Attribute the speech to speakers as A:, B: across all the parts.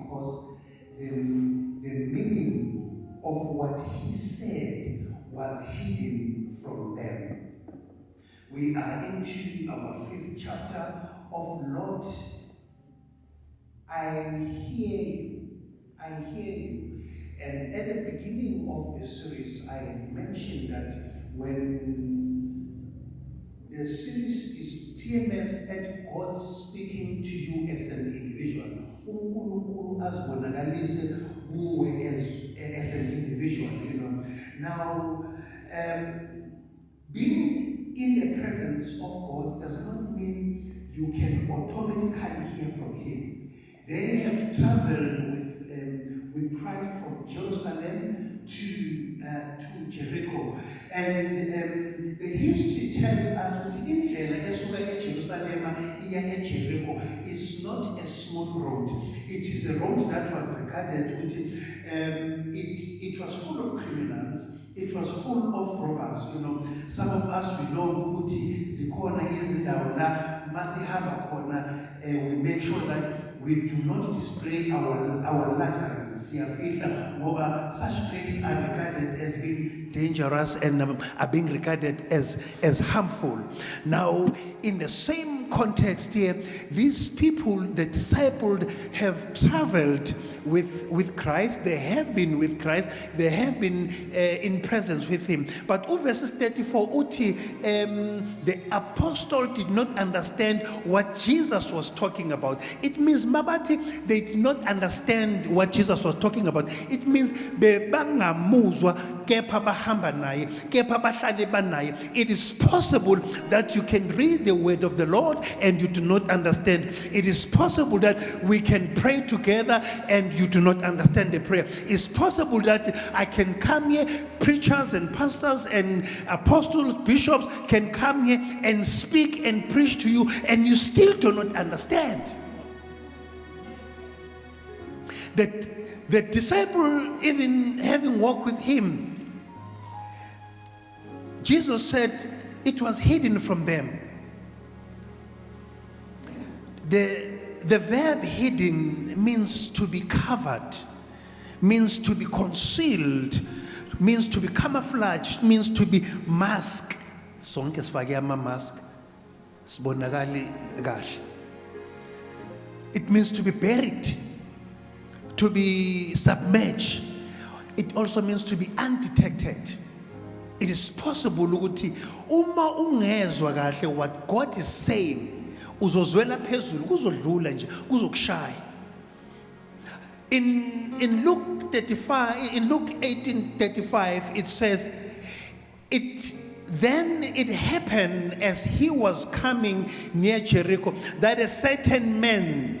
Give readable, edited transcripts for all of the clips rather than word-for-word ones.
A: because the meaning of what he said was hidden from them. We are into our 5th chapter of Lord. I hear you. I hear you. And at the beginning of the series, I had mentioned that when the series is PMS at God speaking to you as an individual, as an individual, you know. Now, being in the presence of God does not mean you can automatically hear from Him. They have traveled with Christ from Jerusalem to Jericho, and the history tells us that in Jerusalem, Jericho is not a smooth road. It is a road that was regarded with it was full of criminals. It was full of robbers. You know, some of us we know ukuthi zikhona izindawo la masihamba khona, we make sure that we do not display our luxuries. Such places are regarded as being dangerous and are being regarded as harmful. Now, in the same context here, these people, the disciples, have traveled with Christ. They have been with Christ. They have been in presence with Him. But verses 34, the apostle did not understand what Jesus was talking about. It means Mabati, they did not understand what Jesus was talking about. It means it is possible that you can read the word of the Lord and you do not understand. It is possible that we can pray together and you do not understand the prayer. It's possible that I can come here, preachers and pastors and apostles, bishops can come here and speak and preach to you and you still do not understand. The disciple, even having walked with Him, Jesus said it was hidden from them. The verb hidden means to be covered, means to be concealed, means to be camouflaged, means to be masked. Sonke sifake ama-mask sibonakali kahle. It means to be buried, to be submerged. It also means to be undetected. It is possible ukuthi uma ungezwa kahle what God is saying, uzozwela phezulu kuzodlula nje kuzokushaya. In Luke 35, in Luke 18:35, it says, Then it happened as he was coming near Jericho that a certain man,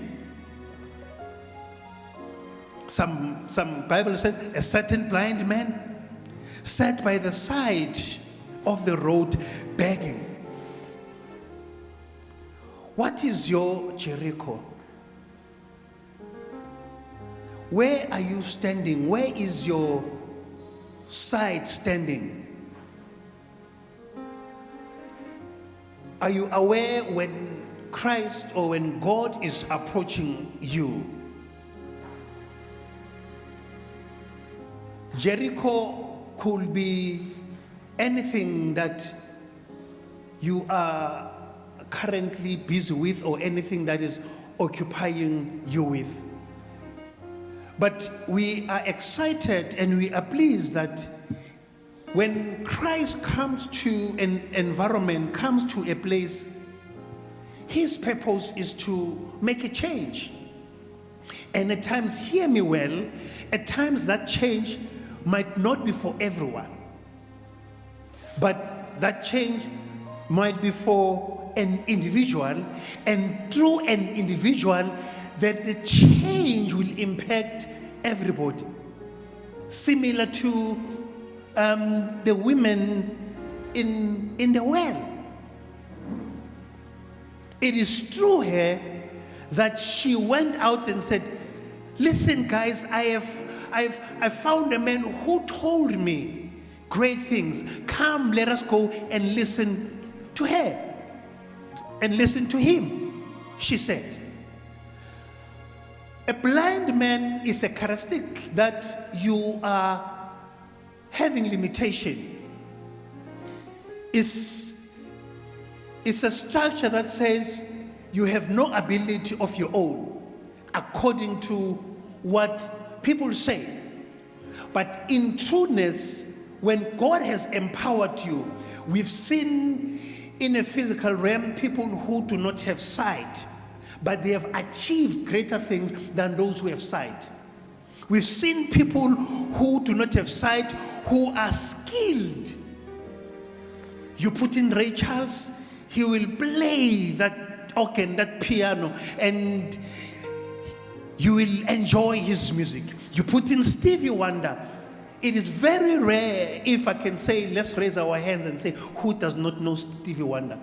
A: some Bible says a certain blind man, sat by the side of the road begging. What is your Jericho? Where are you standing? Where is your side standing? Are you aware when Christ or when God is approaching you? Jericho could be anything that you are currently busy with or anything that is occupying you with. But we are excited and we are pleased that when Christ comes to an environment, comes to a place, His purpose is to make a change. And at times, hear me well, at times that change might not be for everyone. But that change might be for an individual, and through an individual, that the change will impact everybody. Similar to the women in the well. It is through her that she went out and said, listen guys, I've found a man who told me great things. Come, let us go and listen to her and listen to him, she said. A blind man is a characteristic that you are having limitation. It's a structure that says you have no ability of your own, according to what people say. But in trueness, when God has empowered you, we've seen in a physical realm people who do not have sight, but they have achieved greater things than those who have sight. We've seen people who do not have sight who are skilled. You put in Ray Charles, he will play that organ, that piano, and you will enjoy his music. You put in Stevie Wonder. It is very rare, if I can say, let's raise our hands and say, who does not know Stevie Wonder?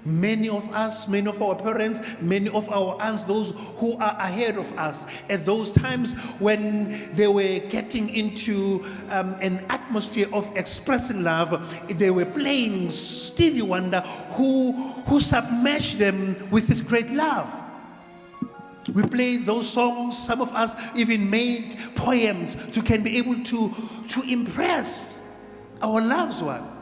A: Many of us, many of our parents, many of our aunts, those who are ahead of us, at those times when they were getting into an atmosphere of expressing love, they were playing Stevie Wonder, who submerged them with his great love. We played those songs. Some of us even made poems to can be able to impress our loved one.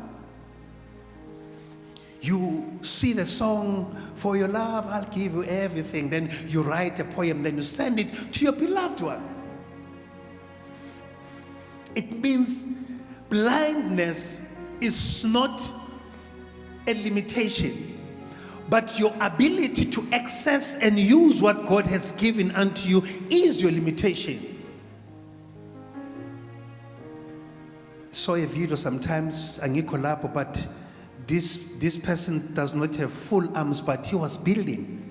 A: You see the song, "For your love, I'll give you everything." Then you write a poem, then you send it to your beloved one. It means blindness is not a limitation, but your ability to access and use what God has given unto you is your limitation. Saw a video sometimes, Ngcobo, but this person does not have full arms, but he was building.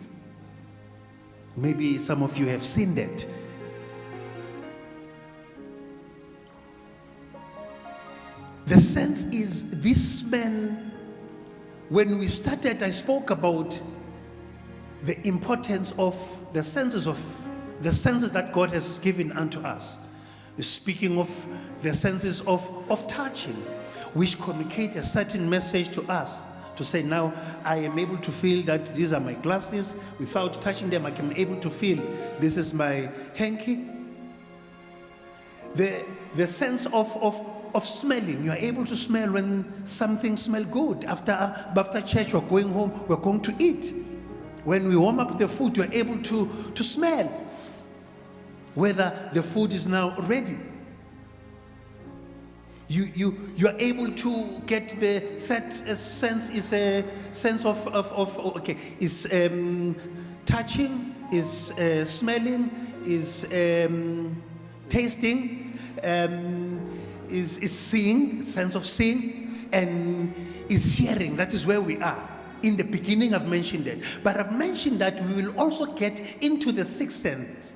A: Maybe some of you have seen that. The sense is, this man, when we started, I spoke about the importance of the senses that God has given unto us. Speaking of the senses of touching, which communicate a certain message to us, to say, now I am able to feel that these are my glasses. Without touching them, I can be able to feel this is my hanky. The sense of smelling, you are able to smell when something smells good. After church, we're going home, we're going to eat. When we warm up the food, you're able to smell whether the food is now ready. You are able to get the third sense is a sense of is touching, is smelling, is tasting, is seeing, sense of seeing, and is hearing. That is where we are. In the beginning, I've mentioned that, but I've mentioned that we will also get into the sixth sense.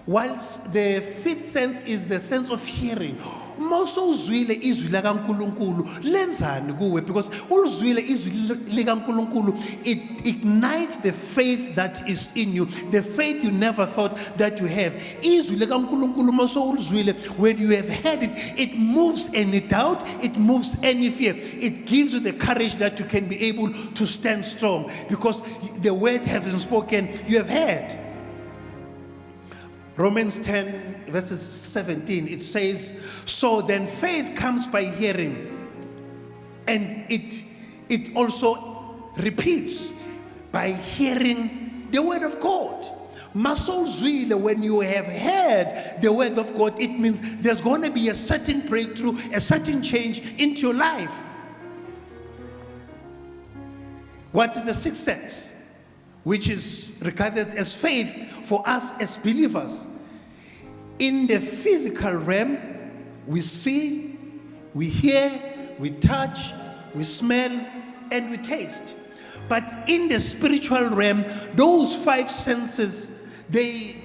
A: Whilst the fifth sense is the sense of hearing. Moso uzwile izwi likaNkulunkulu lenzani kuwe, because ulizwile izwi likaNkulunkulu, it ignites the faith that is in you, the faith you never thought that you have. Izwi likaNkulunkulu moso ulizwile, when you have heard it, it moves any doubt, it moves any fear. It gives you the courage that you can be able to stand strong, because the word has been spoken, you have heard. Romans 10 verses 17, it says, so then faith comes by hearing, and it also repeats by hearing the word of God. When you have heard the word of God, it means there's going to be a certain breakthrough, a certain change into your life. What is the sixth sense? Which is regarded as faith for us as believers. In the physical realm, we see, we hear, we touch, we smell, and we taste. But in the spiritual realm, those five senses, they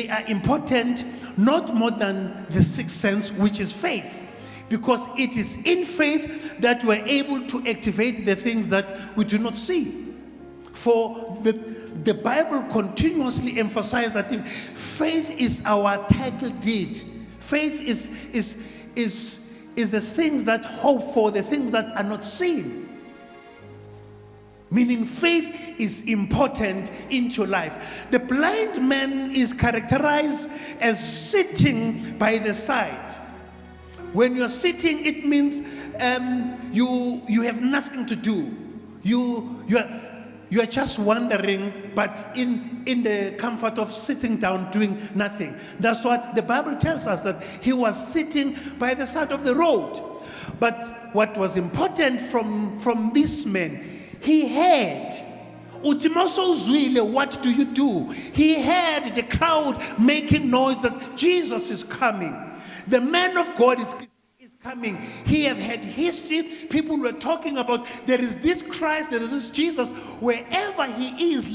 A: are important, not more than the sixth sense, which is faith. Because it is in faith that we're able to activate the things that we do not see. For the Bible continuously emphasizes that if faith is our title deed. Faith is the things that hope for, the things that are not seen. Meaning faith is important into your life. The blind man is characterized as sitting by the side. When you're sitting, it means you have nothing to do. You are just wandering, but in the comfort of sitting down doing nothing. That's what the Bible tells us, that he was sitting by the side of the road. But what was important from this man, he heard. What do you do? He heard the crowd making noise that Jesus is coming. The man of God is coming. He have had history. People were talking about there is this Christ, there is this Jesus. Wherever he is,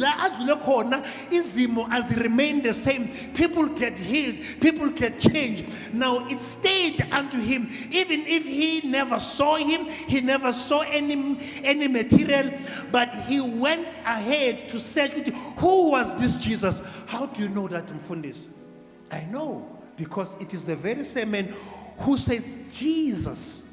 A: izimo as he remain the same. People get healed, people get changed. Now it stayed unto him, even if he never saw him, he never saw any material, but he went ahead to search with him. Who was this Jesus? How do you know that, Mfundis? I know, because it is the very same man who says, Jesus,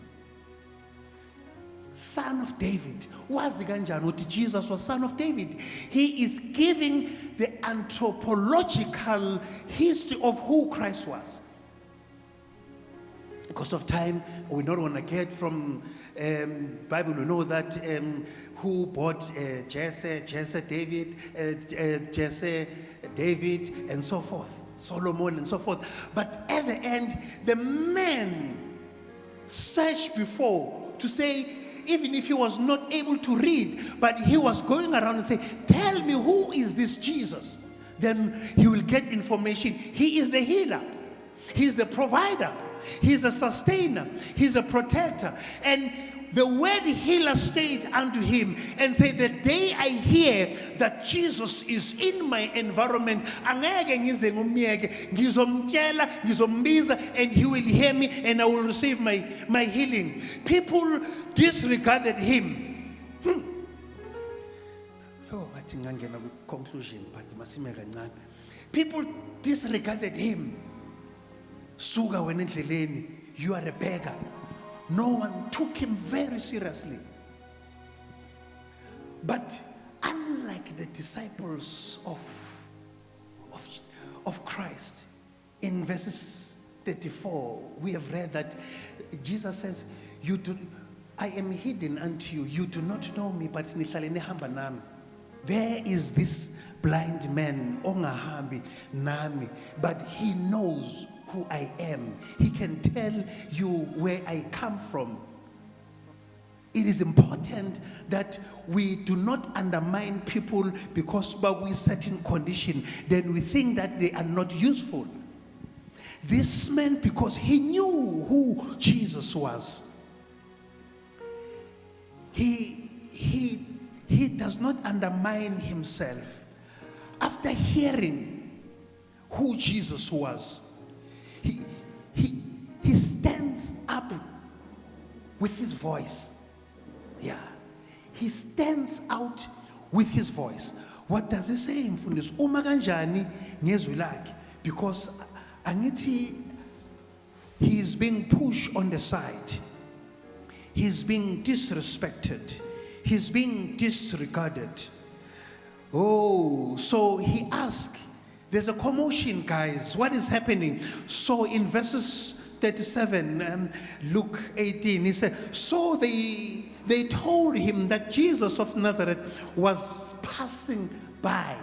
A: son of David. Was the ganjani? Jesus was son of David. He is giving the anthropological history of who Christ was. Because of time, we don't want to get from Bible. We know that who bought Jesse, David, and so forth. Solomon and so forth. But at the end, the man searched before to say, even if he was not able to read, but he was going around and say, tell me, who is this Jesus? Then he will get information. He is the healer. He's the provider. He's a sustainer. He's a protector. And the word healer stayed unto him and said, the day I hear that Jesus is in my environment, and he will hear me and I will receive my healing. People disregarded him. Conclusion, but people disregarded him. Suga when you are a beggar. No one took him very seriously. But unlike the disciples of Christ, in verses 34, we have read that Jesus says, I am hidden unto you. You do not know me, but there is this blind man, ongahambi nami, but he knows who I am. He can tell you where I come from. It is important that we do not undermine people because we certain condition, then we think that they are not useful. This man, because he knew who Jesus was, he does not undermine himself. After hearing who Jesus was, he stands up with his voice. Yeah. He stands out with his voice. What does he say, Mfundisi? Uma kanjani ngezwi lakhe? Because angithi he is being pushed on the side. He's being disrespected. He's being disregarded. Oh, so he asked, there's a commotion, guys. What is happening? So in verses 37, Luke 18, he said, so they told him that Jesus of Nazareth was passing by.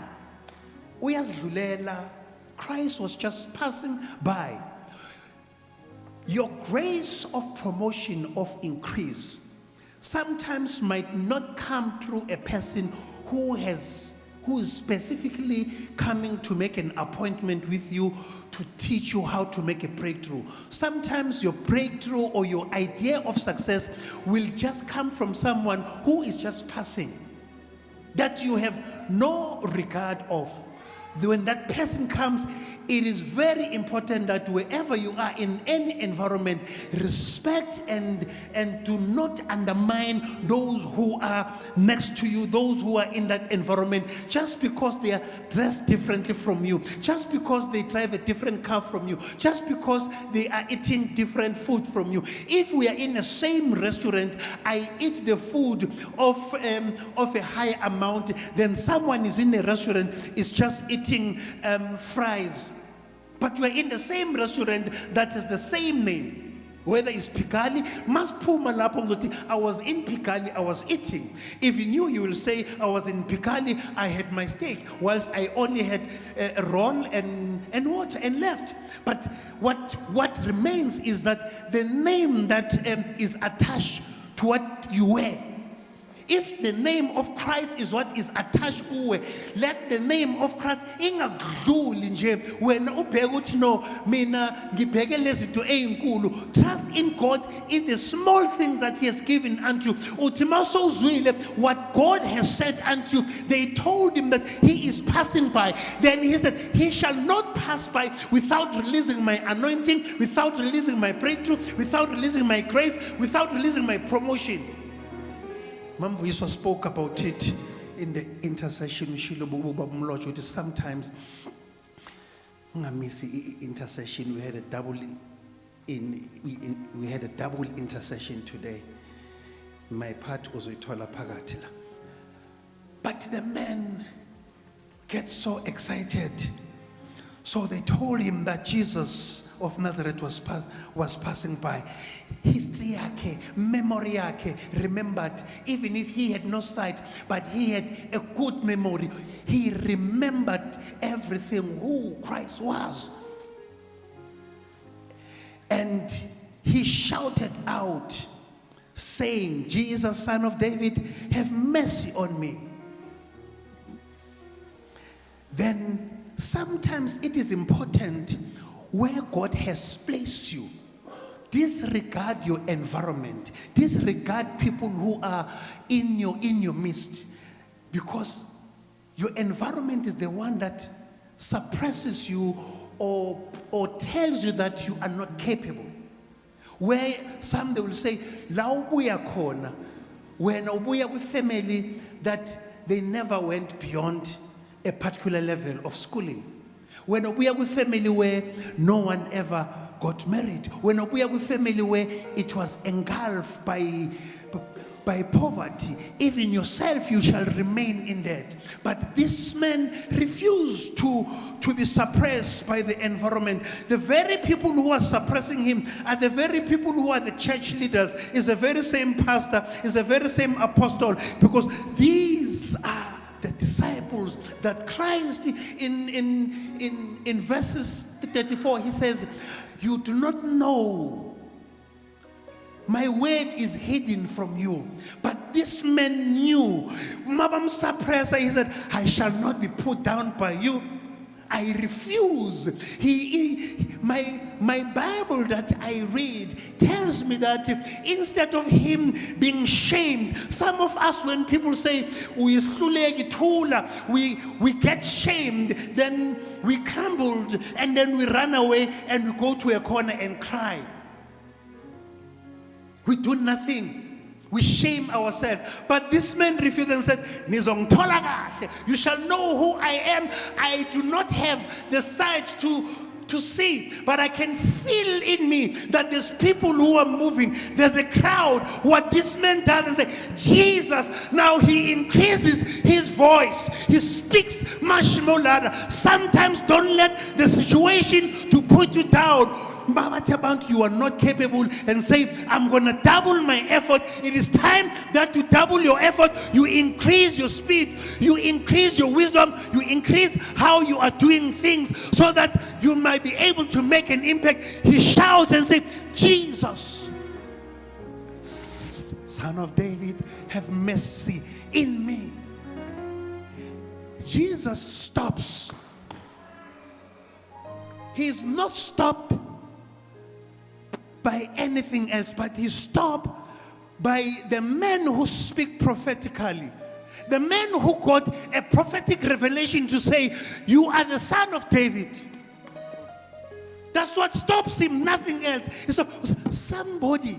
A: Uyadlulela. Christ was just passing by. Your grace of promotion, of increase, sometimes might not come through a person who is specifically coming to make an appointment with you to teach you how to make a breakthrough. Sometimes your breakthrough or your idea of success will just come from someone who is just passing, that you have no regard of. when that person comes, it is very important that wherever you are in any environment, respect and do not undermine those who are next to you, those who are in that environment, just because they are dressed differently from you, just because they drive a different car from you, just because they are eating different food from you. If we are in the same restaurant, I eat the food of a high amount, then someone is in a restaurant is just eating fries. But you are in the same restaurant that has the same name, whether it's Pikali, I was in Pikali, I was eating. If you knew, you will say, I was in Pikali, I had my steak, whilst I only had a roll and water and left. But what remains is that the name that is attached to what you wear. If the name of Christ is what is attached kuwe, let the name of Christ ingadluli nje wena ubheka uthi no mina ngibheke lezinto ezinkulu. Trust in God in the small things that he has given unto you. Uthi mawusuzwile what God has said unto you. They told him that he is passing by. Then he said, he shall not pass by without releasing my anointing, without releasing my breakthrough, without releasing my grace, without releasing my promotion. Sifiso spoke about it in the intercession. Sometimes intercession. We had a double intercession today. My part was with Tola Pagatila. But the man gets so excited. So they told him that Jesus of Nazareth was passing by. History yake, memory yake remembered. Even if he had no sight, but he had a good memory. He remembered everything, who Christ was. And he shouted out, saying, Jesus, Son of David, have mercy on me. Then sometimes it is important where God has placed you. Disregard your environment. Disregard people who are in your midst. Because your environment is the one that suppresses you or tells you that you are not capable. Where some they will say, La ubuya khona, when ubuya with family that they never went beyond a particular level of schooling. When we are with family where no one ever got married. When we are with family where it was engulfed by poverty. Even yourself you shall remain in that. But this man refused to be suppressed by the environment. The very people who are suppressing him are the very people who are the church leaders. Is the very same pastor, is the very same apostle. Because these are the disciples that Christ in verses 34 he says, you do not know, my word is hidden from you. But this man knew. Mabam suppressor, he said, I shall not be put down by you. I refuse. My Bible that I read tells me that instead of him being shamed, some of us, when people say we get shamed, then we crumbled and then we run away and we go to a corner and cry. We do nothing. We shame ourselves. But this man refused and said, you shall know who I am. I do not have the sight to see, but I can feel in me that there's people who are moving. There's a crowd. What this man does and say, Jesus, now he increases his voice. He speaks much more louder. Sometimes don't let the situation to put you down. You are not capable and say, I'm going to double my effort. It is time that you double your effort. You increase your speed. You increase your wisdom. You increase how you are doing things so that you might be able to make an impact. He shouts and says, Jesus, Son of David, have mercy in me. Jesus stops. He is not stopped by anything else, but he stopped by the men who speak prophetically. The man who got a prophetic revelation to say, you are the son of David. That's what stops him, nothing else. Somebody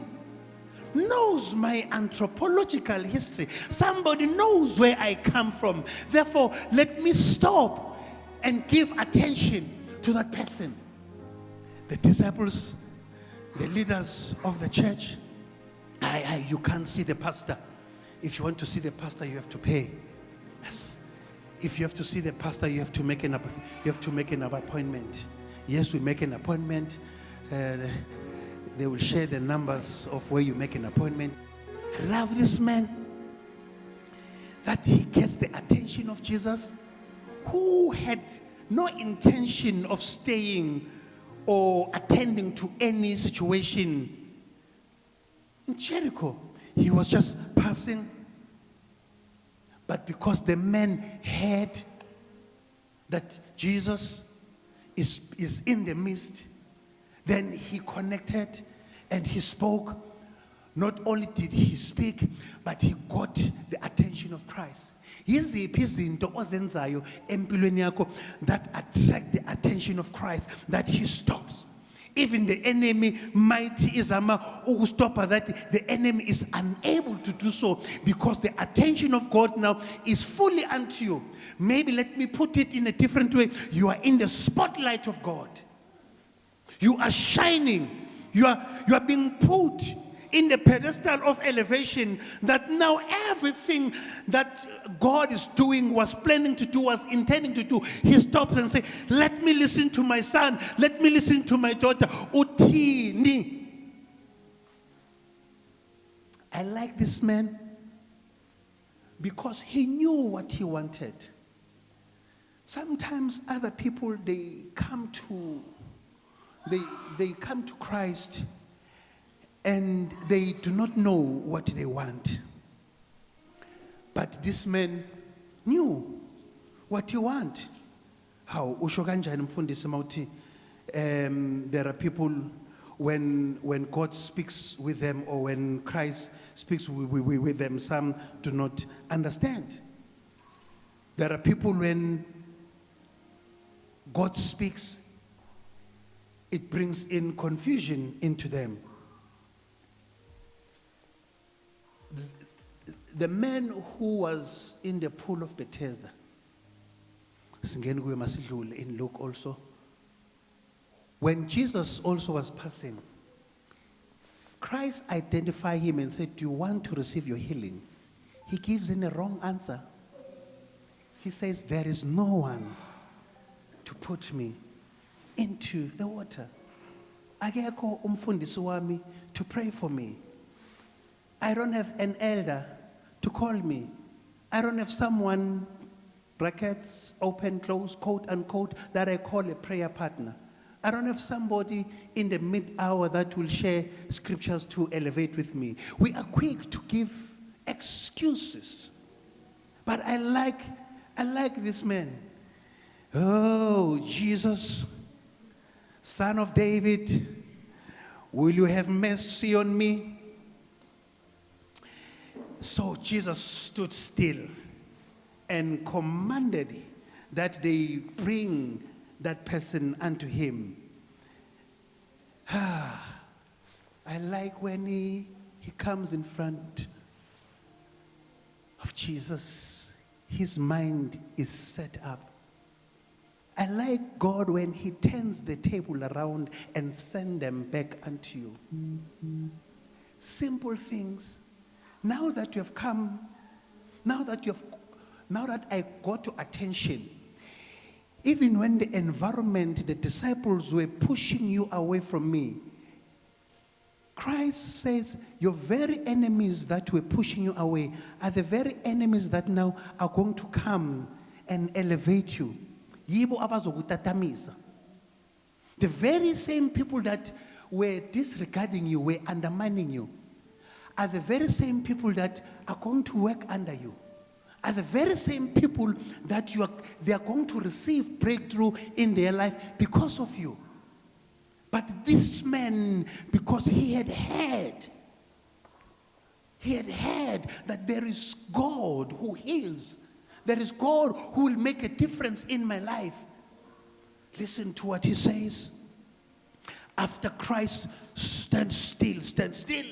A: knows my anthropological history. Somebody knows where I come from. Therefore, let me stop and give attention to that person. The disciples, the leaders of the church, you can't see the pastor. If you want to see the pastor, you have to pay. Yes. If you have to see the pastor, you have to make an appointment. Yes, we make an appointment. They will share the numbers of where you make an appointment. I love this man, that he gets the attention of Jesus, who had no intention of staying or attending to any situation in Jericho. He was just passing. But because the man heard that Jesus is in the midst, then he connected and he spoke. Not only did he speak, but he got the attention of Christ. Yiziphi izinto ozenzayo empilweni yakho that attract the attention of Christ, that he stops? Even the enemy mighty izama ukustoppa, that the enemy is unable to do so, because the attention of God now is fully unto you. Maybe let me put it in a different way. You are in the spotlight of God. You are shining. You are being put in the pedestal of elevation, that now everything that God is doing, was planning to do, was intending to do, he stops and says, let me listen to my son, let me listen to my daughter. Uthini. I like this man because he knew what he wanted. Sometimes other people, they come to Christ and they do not know what they want. But this man knew what he want. How? There are people, when God speaks with them, or when Christ speaks with them, some do not understand. There are people, when God speaks, it brings in confusion into them. The man who was in the pool of Bethesda, in Luke also, when Jesus also was passing, Christ identified him and said, do you want to receive your healing? He gives in a wrong answer. He says, there is no one to put me into the water. Akekho umfundisi wami to pray for me. I don't have an elder to call me. I don't have someone, brackets, open, close, quote, unquote, that I call a prayer partner. I don't have somebody in the mid-hour that will share scriptures to elevate with me. We are quick to give excuses. But I like this man. Oh, Jesus, Son of David, will you have mercy on me? So Jesus stood still and commanded that they bring that person unto him. I like when he comes in front of Jesus, his mind is set up. I like God when he turns the table around and send them back unto you. Simple things. Now that you have come, now that I got your attention, even when the environment, the disciples were pushing you away from me, Christ says your very enemies that were pushing you away are the very enemies that now are going to come and elevate you. Yibo abazokutatamisa. The very same people that were disregarding you, were undermining you, are the very same people that are going to work under you, are the very same people that they are going to receive breakthrough in their life because of you. But this man, because he had heard, He had heard that there is God who heals. There is God who will make a difference in my life. Listen to what he says. After Christ, stand still, stand still.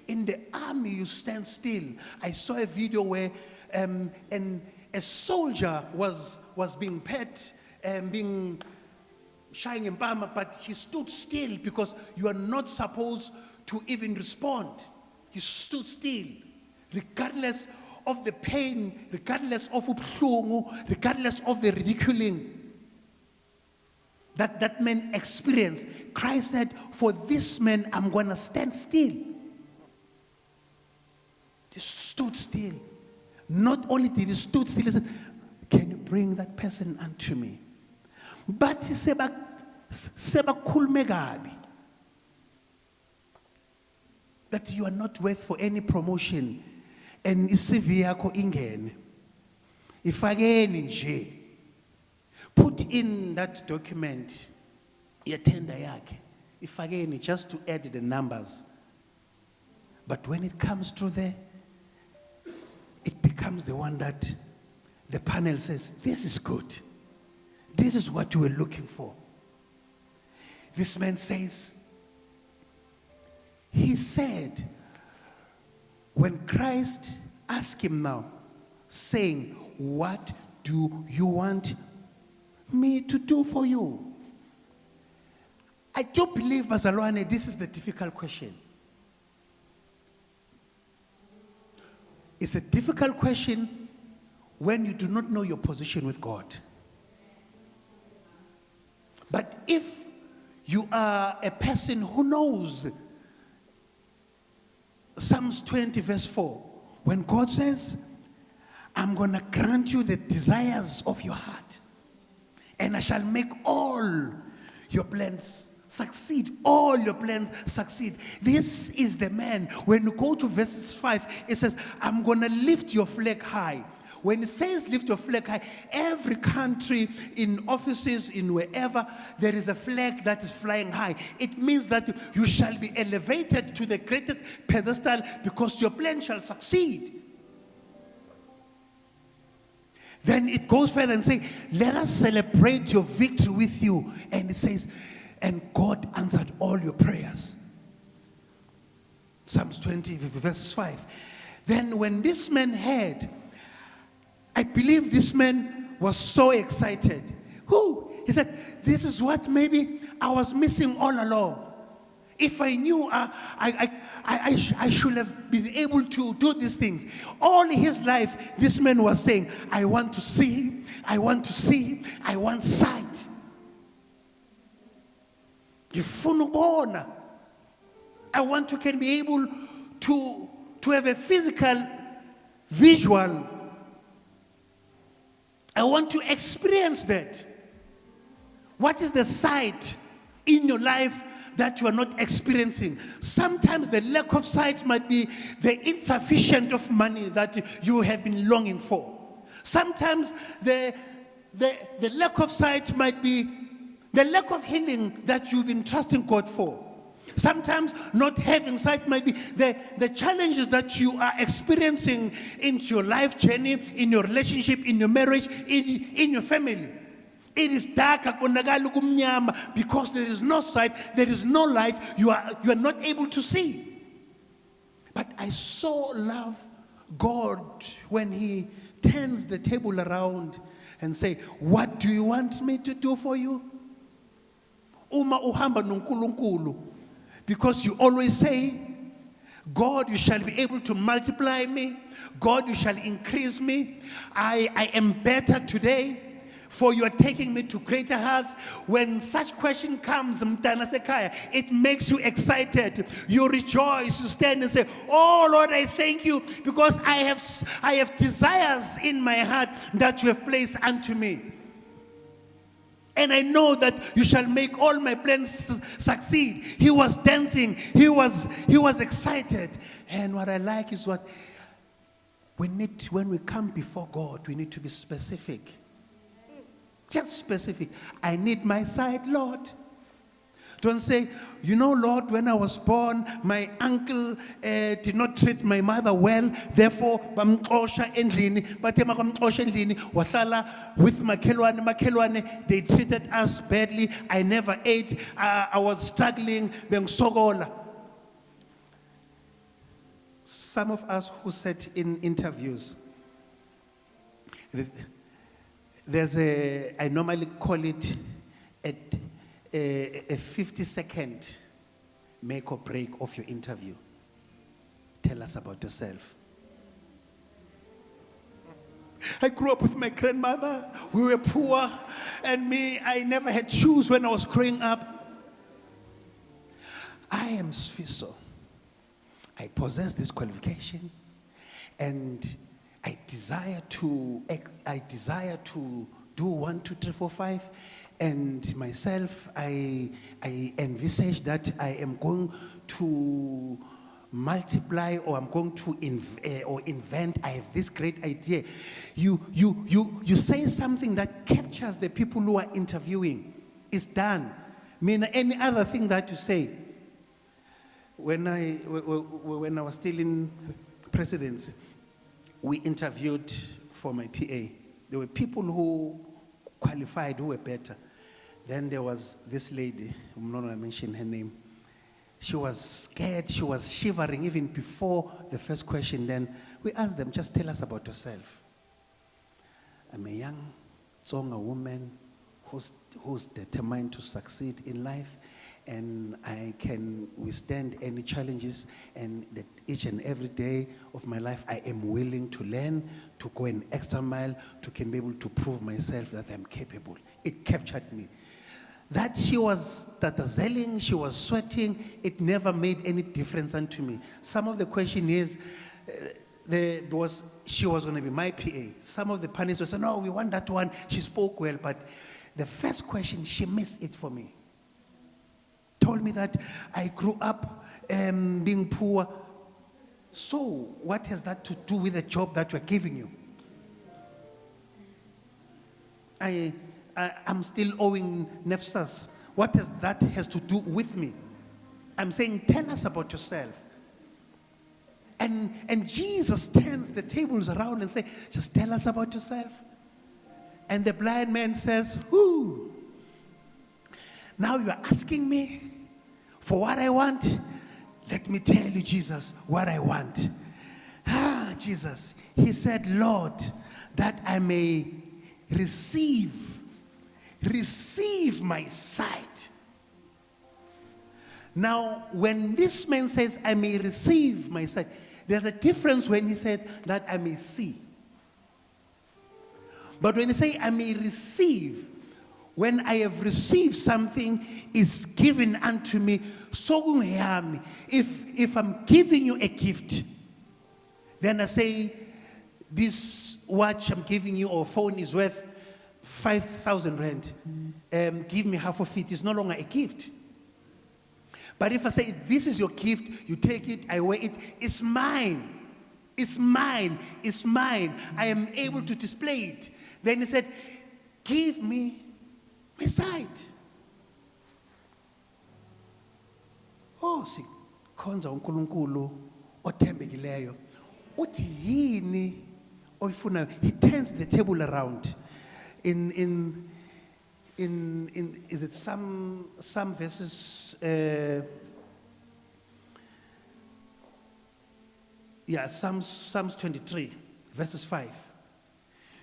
A: In the army, you stand still. I saw a video where a soldier was being pet and being shying in Bama, but he stood still because you are not supposed to even respond. He stood still, regardless of the pain, regardless of ubuhlungu, regardless of the ridiculing that man experienced. Christ said, for this man, I'm going to stand still. He stood still. Not only did he stood still, he said, can you bring that person unto me? But he said, that you are not worth for any promotion. And isivi yakho ingene. Ifakeni nje. Put in that document, your tender yakhe. Ifakeni, just to add the numbers. But when it comes to there, it becomes the one that the panel says, this is good. This is what you were looking for. This man says, he said, when Christ asked him now, saying, what do you want me to do for you? I do believe, Bazalwane, this is the difficult question. It's a difficult question when you do not know your position with God. But if you are a person who knows Psalms 20 verse 4, when God says, I'm going to grant you the desires of your heart, and I shall make all your plans succeed. All your plans succeed. This is the man. When you go to verses 5, it says, I'm going to lift your flag high. When it says lift your flag high, every country, in offices, in wherever, there is a flag that is flying high. It means that you shall be elevated to the greatest pedestal because your plan shall succeed. Then it goes further and says, let us celebrate your victory with you. And it says, and God answered all your prayers. Psalms 20 verses 5. Then when this man heard, I believe this man was so excited. He said, this is what maybe I was missing all along. If I knew, I should have been able to do these things. All his life, this man was saying, I want to see, I want to see, I want sight. I want to can be able to have a physical, visual. I want to experience that. What is the sight in your life that you are not experiencing? Sometimes the lack of sight might be the insufficient of money that you have been longing for. Sometimes the lack of sight might be the lack of healing that you've been trusting God for. Sometimes not having sight might be the challenges that you are experiencing into your life journey, in your relationship, in your marriage, in your family. It is dark because there is no sight, there is no light, you are not able to see. But I so love God when he turns the table around and say, what do you want me to do for you? Uma uhamba noNkulunkulu, because you always say, God, you shall be able to multiply me. God, you shall increase me. I am better today, for you are taking me to greater heights. When such question comes, it makes you excited. You rejoice, you stand and say, oh Lord, I thank you, because I have desires in my heart that you have placed unto me. And I know that you shall make all my plans succeed. He was dancing. He was excited. And what I like is what when we come before God, we need to be specific. Just specific. I need my sight, Lord. Don't say, you know, Lord, when I was born, my uncle did not treat my mother well, therefore, bamxosha endlini, bathe makamxosha endlini, wahlala with makhelwane, they treated us badly, I never ate, I was struggling, bengisokola. Some of us who sat in interviews, there's I normally call it a 50-second make or break of your interview. Tell us about yourself. I grew up with my grandmother. We were poor. And me, I never had shoes when I was growing up. I am Sifiso. I possess this qualification. And I desire to do 1, 2, 3, 4, 5. And myself, I envisage that I am going to multiply, or I'm going to invent. I have this great idea. You say something that captures the people who are interviewing. It's done. I mean, any other thing that you say. When I was still in presidency, we interviewed for my PA. There were people who qualified, who were better. Then there was this lady, I'm not going to mention her name. She was scared, she was shivering even before the first question. Then we asked them, just tell us about yourself. I'm a young Tsonga woman who's determined to succeed in life, and I can withstand any challenges, and that each and every day of my life I am willing to learn, to go an extra mile, to can be able to prove myself that I'm capable. It captured me. That she was tatazelling, she was sweating, it never made any difference unto me. Some of the question is, she was going to be my PA. Some of the panelists would say, no, we want that one. She spoke well, but the first question, she missed it for me. Told me that I grew up being poor. So what has that to do with the job that we're giving you? I'm still owing NEFSAS. What has that to do with me? I'm saying, tell us about yourself. And Jesus turns the tables around and says, just tell us about yourself. And the blind man says, whoo, now you're asking me for what I want? Let me tell you, Jesus, what I want. Jesus, he said, Lord, that I may receive my sight. Now, when this man says, I may receive my sight, there's a difference when he said that I may see. But when he say, I may receive, when I have received something is given unto me, so if I'm giving you a gift, then I say, this watch I'm giving you or phone is worth 5,000 rand. Give me half of it. It's no longer a gift. But if I say, this is your gift, you take it, I wear it, it's mine. It's mine. It's mine. I am able to display it. Then he said, give me my sight. Oh, sikhonza uNkulunkulu othembekileyo. Uthi yini oyifunayo? He turns the table around. In is it some verses? Psalms 23, verses 5.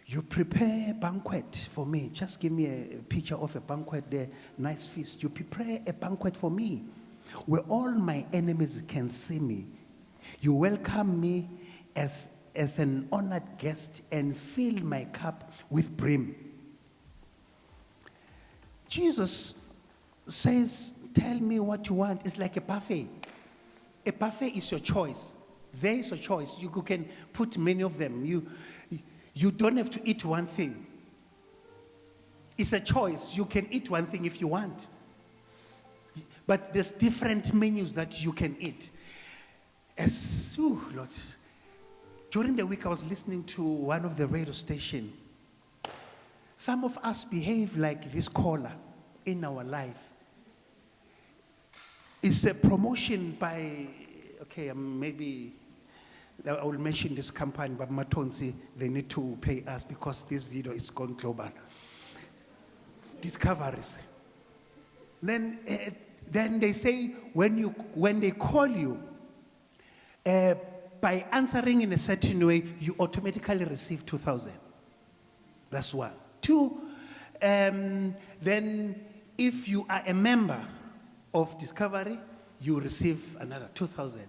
A: You prepare a banquet for me. Just give me a picture of a banquet there, nice feast. You prepare a banquet for me, where all my enemies can see me. You welcome me as an honored guest and fill my cup with brim. Jesus says, tell me what you want. It's like a buffet. A buffet is your choice. There is a choice. You can put many of them. You don't have to eat one thing. It's a choice. You can eat one thing if you want. But there's different menus that you can eat. Lord. During the week, I was listening to one of the radio stations. Some of us behave like this caller in our life. It's a promotion by, okay, maybe I will mention this company, but Matonsi, they need to pay us because this video is gone global. Discoveries. Then they say when they call you, by answering in a certain way, you automatically receive 2,000. That's one. Two, then if you are a member of Discovery, you receive another 2,000.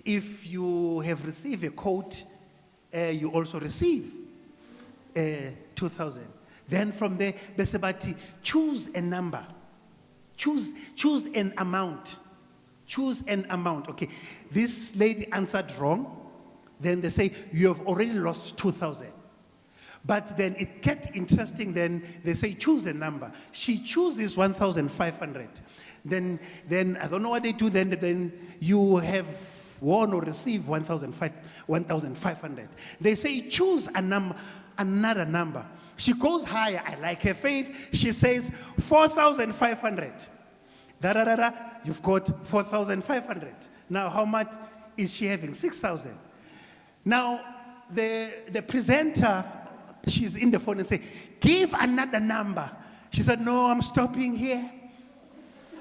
A: If you have received a code, you also receive 2,000. Then from there, Besebati, choose a number. Choose an amount. Choose an amount. Okay, this lady answered wrong. Then they say, you have already lost 2,000. But then it gets interesting. Then they say, choose a number. She chooses 1,500. Then I don't know what they do. Then you have won or received 1,500. They say, choose a number, another number. She goes higher. I like her faith. She says 4,500. You've got 4,500. Now, how much is she having? 6,000. Now, the presenter, she's in the phone and say, give another number. She said, no, I'm stopping here.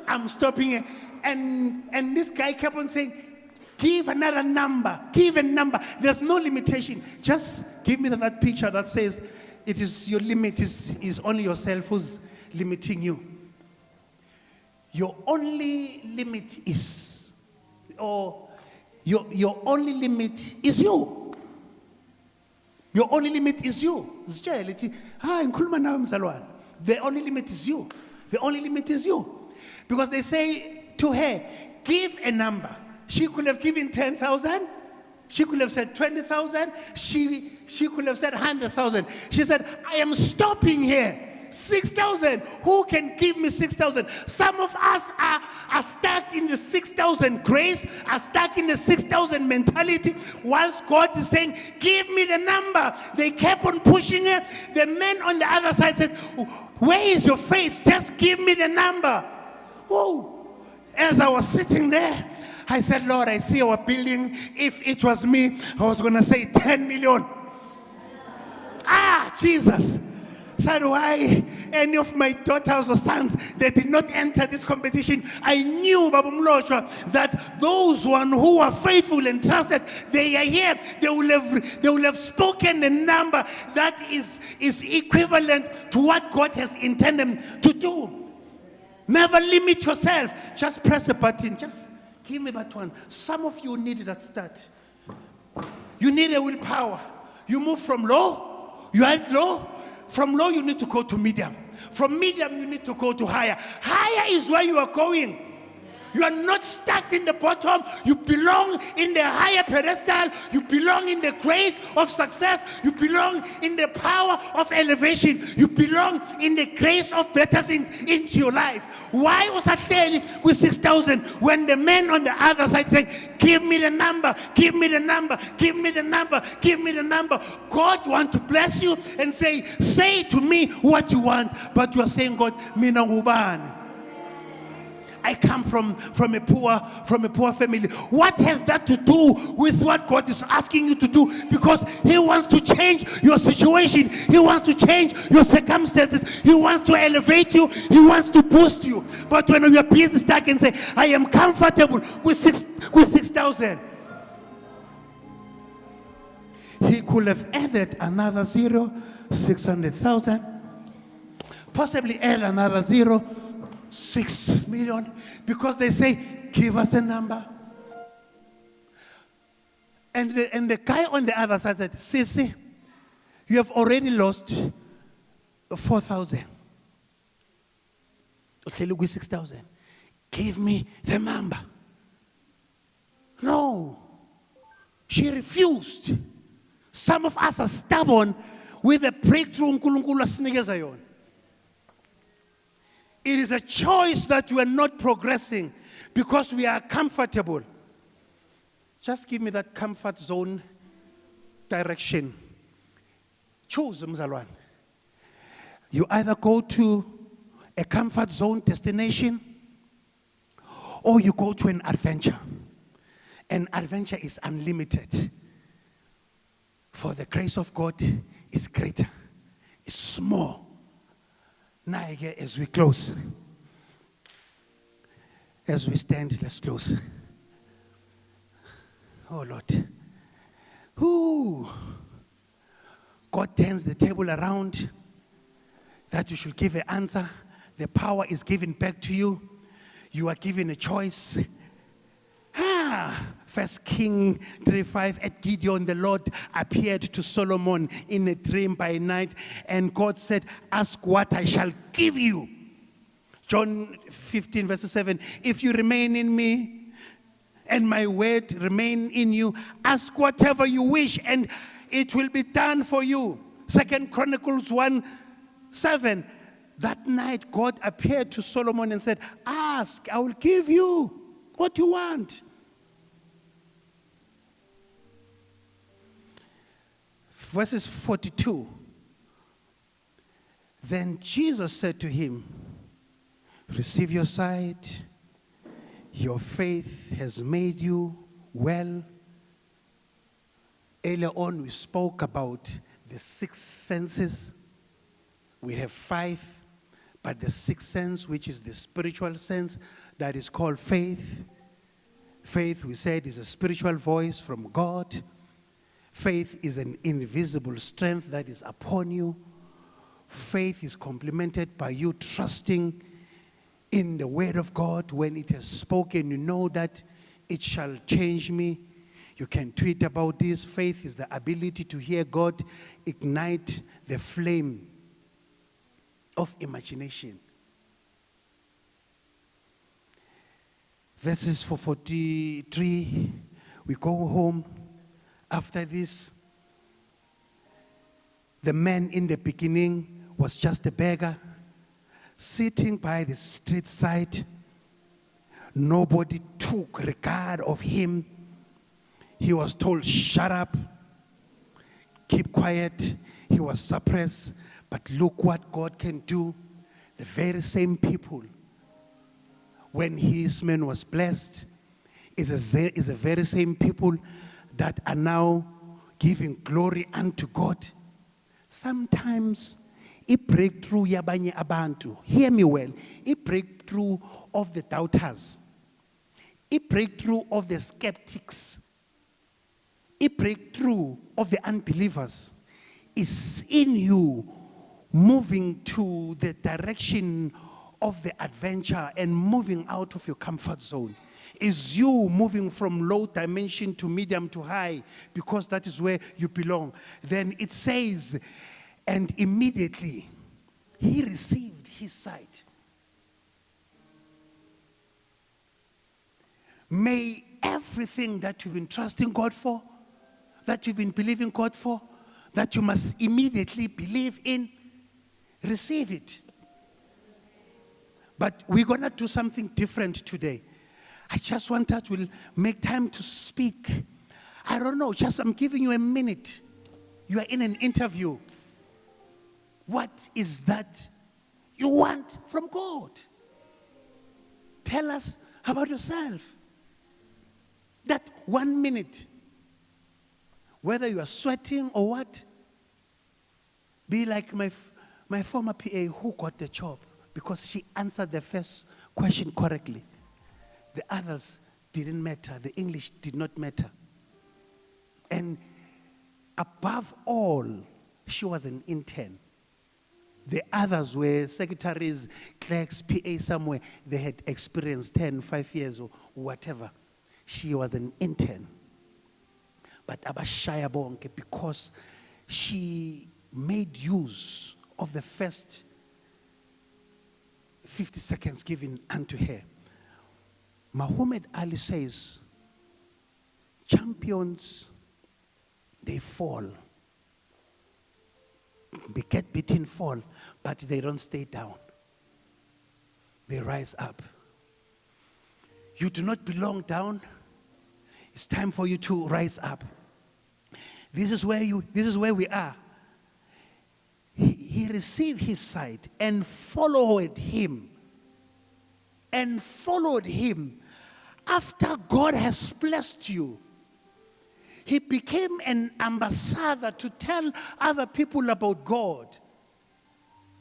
A: I'm stopping here. And this guy kept on saying, give another number. Give a number. There's no limitation. Just give me that picture that says it is your limit is only yourself who's limiting you. Your only limit is, or your only limit is you. Your only limit is you. The only limit is you. The only limit is you. Because they say to her, give a number. She could have given 10,000. She could have said 20,000. She could have said 100,000. She said, I am stopping here. 6,000. Who can give me 6,000? Some of us are stuck in the 6,000 grace, are stuck in the 6,000 mentality, whilst God is saying, give me the number. They kept on pushing her. The man on the other side said, where is your faith? Just give me the number. Oh, as I was sitting there, I said, Lord, I see our building. If it was me, I was going to say 10 million. Jesus. Said, why any of my daughters or sons that did not enter this competition? I knew, Babu Mlochwa, that those one who are faithful and trusted, they are here. They will have spoken the number that is equivalent to what God has intended to do. Never limit yourself. Just press a button. Just give me that one. Some of you need that start. You need a willpower. You move from low. You are at low. From low, you need to go to medium. From medium, you need to go to higher. Higher is where you are going. You are not stuck in the bottom. You belong in the higher pedestal. You belong in the grace of success. You belong in the power of elevation. You belong in the grace of better things into your life. Why was I saying with 6,000 when the man on the other side saying, give me the number, give me the number, give me the number, give me the number. God wants to bless you and say to me what you want. But you are saying, God, mina ngubani. I come from a poor family. What has that to do with what God is asking you to do? Because He wants to change your situation. He wants to change your circumstances. He wants to elevate you. He wants to boost you. But when you are busy stuck and say, I am comfortable with 6,000. He could have added another 0, 600,000. Possibly add another 0, 6 million, because they say, give us a number. And the guy on the other side said, Sisi, you have already lost 4,000. 6,000. Give me the number. No. She refused. Some of us are stubborn with a breakthrough. It is a choice that we are not progressing because we are comfortable. Just give me that comfort zone direction. Choose, Mzalwan. You either go to a comfort zone destination or you go to an adventure. And adventure is unlimited. For the grace of God is greater, it's more. Now again, as we close, as we stand, let's close. Oh Lord. Ooh. God turns the table around that you should give an answer. The power is given back to you. You are given a choice. First King 3:5, at Gideon the Lord appeared to Solomon in a dream by night, and God said, ask what I shall give you. John 15 verse 7, if you remain in me and my word remain in you, ask whatever you wish and it will be done for you. 2 Chronicles 1:7, that night God appeared to Solomon and said, ask, I will give you what you want. Verses 42. Then Jesus said to him, receive your sight. Your faith has made you well. Earlier on, we spoke about the 6 senses. We have 5, but the 6th sense, which is the spiritual sense, that is called faith. Faith, we said, is a spiritual voice from God. Faith is an invisible strength that is upon you. Faith is complemented by you trusting in the word of God. When it has spoken, you know that it shall change me. You can tweet about this. Faith is the ability to hear God ignite the flame of imagination. Verses 43, we go home. After this, the man in the beginning was just a beggar, sitting by the street side. Nobody took regard of him. He was told, shut up, keep quiet. He was suppressed. But look what God can do. The very same people, when his man was blessed, is the very same people that are now giving glory unto God. Sometimes, a breakthrough yabanye abantu, hear me well, a breakthrough of the doubters, a breakthrough of the skeptics, a breakthrough of the unbelievers is in you moving to the direction of the adventure and moving out of your comfort zone. Is you moving from low dimension to medium to high, because that is where you belong. Then it says, and immediately he received his sight. May everything that you've been trusting God for, that you've been believing God for, that you must immediately believe in, receive it. But we're going to do something different today. I just want that we'll make time to speak. I don't know, just I'm giving you a minute. You are in an interview. What is that you want from God? Tell us about yourself. That 1 minute, whether you are sweating or what, be like my former PA who got the job because she answered the first question correctly. The others didn't matter. The English did not matter. And above all, she was an intern. The others were secretaries, clerks, PA somewhere. They had experienced 10, 5 years or whatever. She was an intern. But abashaya bonke, because she made use of the first 50 seconds given unto her. Muhammad Ali says, champions, they fall. They get beaten, fall, but they don't stay down. They rise up. You do not belong down. It's time for you to rise up. This is where we are. He received his sight and followed him. And followed him After God has blessed you, he became an ambassador to tell other people about God.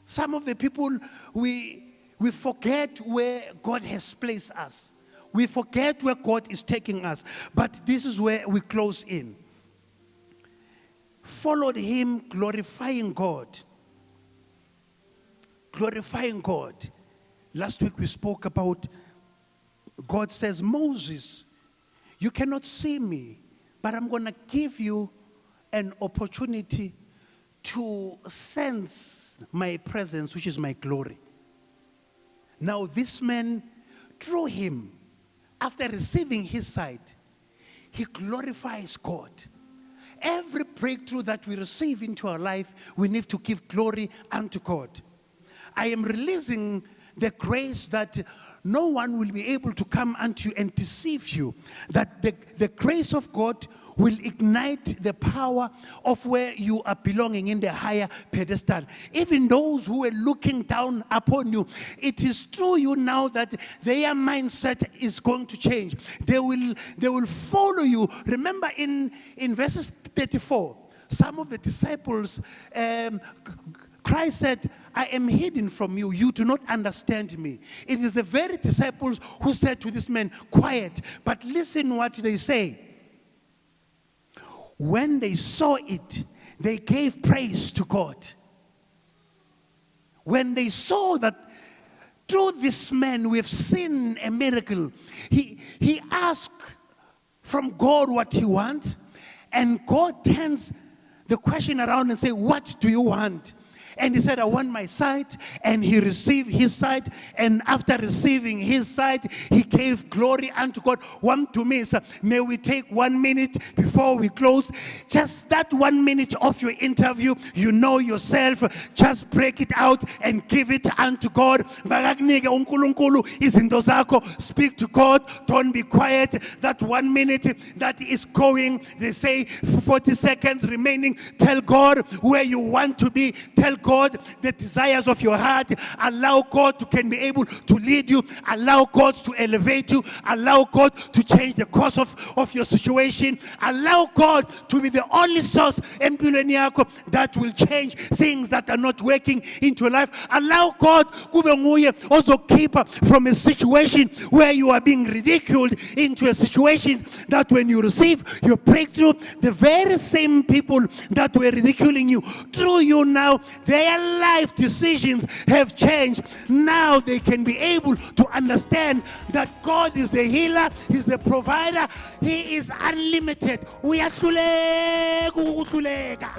A: Some of the people, we forget where God has placed us. We forget where God is taking us. But this is where we close in. Followed him, glorifying God. Glorifying God. Last week we spoke about, God says, Moses, you cannot see me, but I'm going to give you an opportunity to sense my presence, which is my glory. Now this man, through him, after receiving his sight, he glorifies God. Every breakthrough that we receive into our life, we need to give glory unto God. I am releasing the grace that no one will be able to come unto you and deceive you. That the grace of God will ignite the power of where you are belonging in the higher pedestal. Even those who were looking down upon you, it is through you now that their mindset is going to change. They will follow you. Remember in verses 34, some of the disciples, Christ said, I am hidden from you. You do not understand me. It is the very disciples who said to this man, quiet. But listen what they say. When they saw it, they gave praise to God. When they saw that through this man we have seen a miracle, he asked from God what he wants, and God turns the question around and says, what do you want? And he said, I want my sight. And he received his sight. And after receiving his sight, he gave glory unto God. One to me, sir, may we take 1 minute before we close. Just that 1 minute of your interview, you know yourself. Just break it out and give it unto God. Speak to God. Don't be quiet. That 1 minute that is going, they say 40 seconds remaining. Tell God where you want to be. Tell God the desires of your heart. Allow God to can be able to lead you. Allow God to elevate you. Allow God to change the course of your situation. Allow God to be the only source that will change things that are not working into your life. Allow God also keep from a situation where you are being ridiculed into a situation that when you receive your breakthrough, the very same people that were ridiculing you, through you now, their life decisions have changed. Now they can be able to understand that God is the healer, He's the provider, He is unlimited. Uyahluleka ukuhluleka.